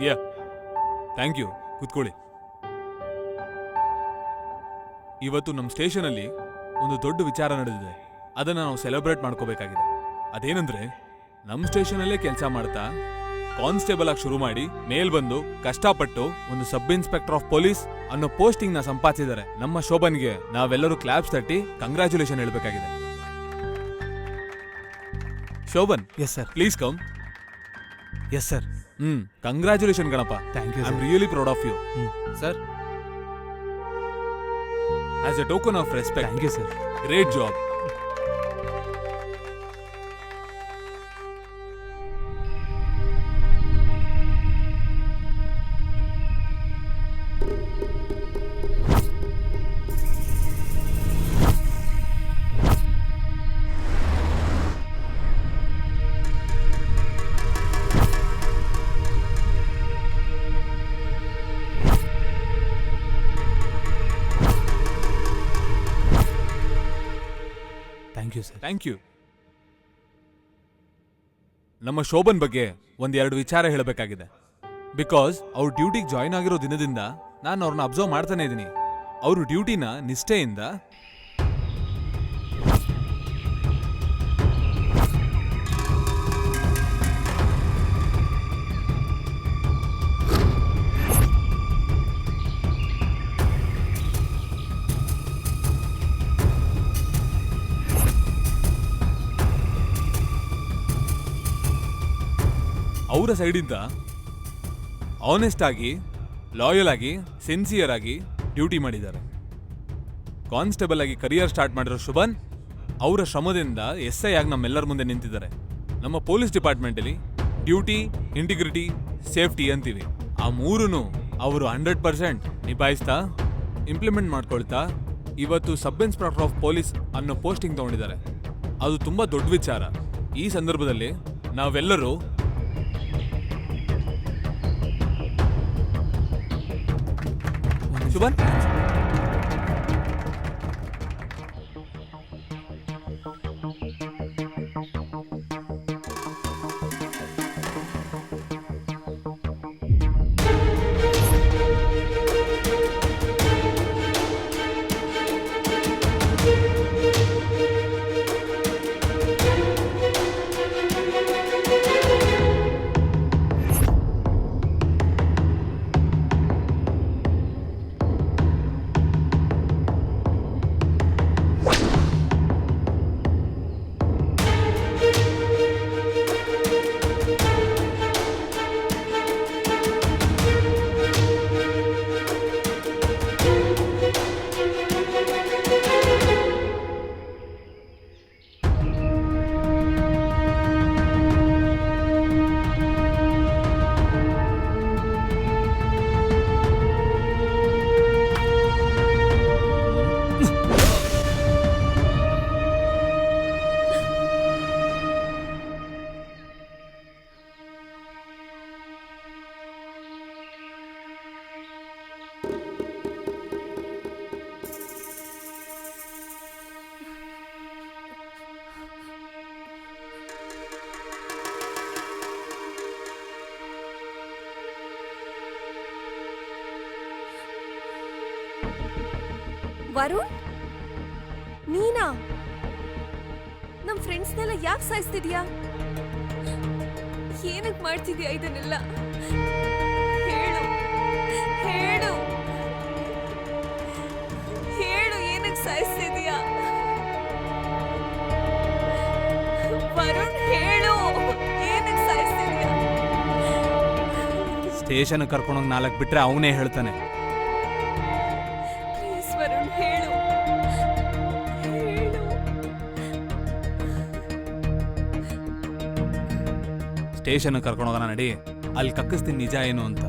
Yeah thank you. ಕೂತ್ಕೊಳ್ಳಿ. ಇವತ್ತು ನಮ್ಮ ಸ್ಟೇಷನಲ್ಲಿ ಒಂದು ದೊಡ್ಡ ವಿಚಾರ ನಡೆದಿದೆ. ಅದನ್ನ ನಾವು ಸೆಲೆಬ್ರೇಟ್ ಮಾಡ್ಕೋಬೇಕಾಗಿದೆ. ಅದೇನಂದ್ರೆ ನಮ್ಮ ಸ್ಟೇಷನಲ್ಲೇ ಕೆಲಸ ಮಾಡ್ತಾ ಕಾನ್ಸ್ಟೇಬಲ್ ಆಗಿ ಶುರು ಮಾಡಿ ಮೇಲ್ ಬಂದು ಕಷ್ಟಪಟ್ಟು ಒಂದು ಸಬ್ ಇನ್ಸ್ಪೆಕ್ಟರ್ ಆಫ್ ಪೊಲೀಸ್ ಅನ್ನೋ ಪೋಸ್ಟಿಂಗ್ ನ ಸಂಪಾದಿಸಿದ್ದಾರೆ. ನಮ್ಮ ಶೋಭನ್ಗೆ ನಾವೆಲ್ಲರೂ ಕ್ಲಾಪ್ಸ್ ತಟ್ಟಿ ಕಂಗ್ರಾಚುಲೇಷನ್ ಹೇಳ್ಬೇಕಾಗಿದೆ. Shobhan, yes sir. Please come. Yes sir. Congratulation Ganapa. Thank you. I am really proud of you. Sir, as a token of respect. Thank you sir. Great job. Thank you sir. Thank you. ನಮ್ಮ ಶೋಭನ್ ಬಗ್ಗೆ ಒಂದೆರಡು ವಿಚಾರ ಹೇಳಬೇಕಾಗಿದೆ. Because ಅವ್ರ ಡ್ಯೂಟಿಗೆ join ಆಗಿರೋ ದಿನದಿಂದ ನಾನು ಅವ್ರನ್ನ ಅಬ್ಸರ್ವ್ ಮಾಡ್ತಾನೆ ಇದ್ದೀನಿ. ಅವರು ಡ್ಯೂಟಿನ ನಿಷ್ಠೆಯಿಂದ ಅವರ ಸೈಡಿಂದ ಆನೆಸ್ಟ್ ಆಗಿ, ಲಾಯಲ್ ಆಗಿ, ಸಿನ್ಸಿಯರ್ ಆಗಿ ಡ್ಯೂಟಿ ಮಾಡಿದ್ದಾರೆ. ಕಾನ್ಸ್ಟೇಬಲ್ ಆಗಿ ಕರಿಯರ್ ಸ್ಟಾರ್ಟ್ ಮಾಡಿರೋ ಶುಭನ್ ಅವರ ಶ್ರಮದಿಂದ SI ಆಗಿ ನಮ್ಮೆಲ್ಲರ ಮುಂದೆ ನಿಂತಿದ್ದಾರೆ. ನಮ್ಮ ಪೊಲೀಸ್ ಡಿಪಾರ್ಟ್ಮೆಂಟಲ್ಲಿ ಡ್ಯೂಟಿ, ಇಂಟಿಗ್ರಿಟಿ, ಸೇಫ್ಟಿ ಅಂತೀವಿ. ಆ ಮೂರನ್ನು ಅವರು 100% ನಿಭಾಯಿಸ್ತಾ ಇಂಪ್ಲಿಮೆಂಟ್ ಮಾಡ್ಕೊಳ್ತಾ ಇವತ್ತು ಸಬ್ ಇನ್ಸ್ಪೆಕ್ಟರ್ ಆಫ್ ಪೊಲೀಸ್ ಅನ್ನೋ ಪೋಸ್ಟಿಂಗ್ ತಗೊಂಡಿದ್ದಾರೆ. ಅದು ತುಂಬಾ ದೊಡ್ಡ ವಿಚಾರ. ಈ ಸಂದರ್ಭದಲ್ಲಿ ನಾವೆಲ್ಲರೂ ಶುಭನ್, ವರುಣ್, ನೀನಾ? ನಮ್ ಫ್ರೆಂಡ್ಸ್ನೆಲ್ಲ ಯಾಕೆ ಸಾಯಿಸ್ತಿದ್ಯಾ? ಏನಕ್ ಮಾಡ್ತಿದ್ಯಾ ಇದನ್ನೆಲ್ಲ? ಹೇಳು ಹೇಳು ಹೇಳು, ಏನಕ್ ಸಾಯಿಸ್ತಿದ್ಯಾ? ವರುಣ್, ಹೇಳು, ಏನಕ್ ಸಾಯಿಸ್ತಿದ್ಯಾ? ಸ್ಟೇಷನ್ ಕರ್ಕೊಂಡೋಗಿ 4 ಬಿಟ್ರೆ ಅವನೇ ಹೇಳ್ತಾನೆ. ಪ್ಲೀಸ್ ವರುಣ್, ಹೇಳು ಹೇಳು. ಸ್ಟೇಷನ್ ಕರ್ಕೊಂಡೋಗೋಣ ನಡಿ, ಅಲ್ಲಿ ಕಕ್ಕಿಸ್ತೀನಿ ನಿಜ ಏನು ಅಂತ.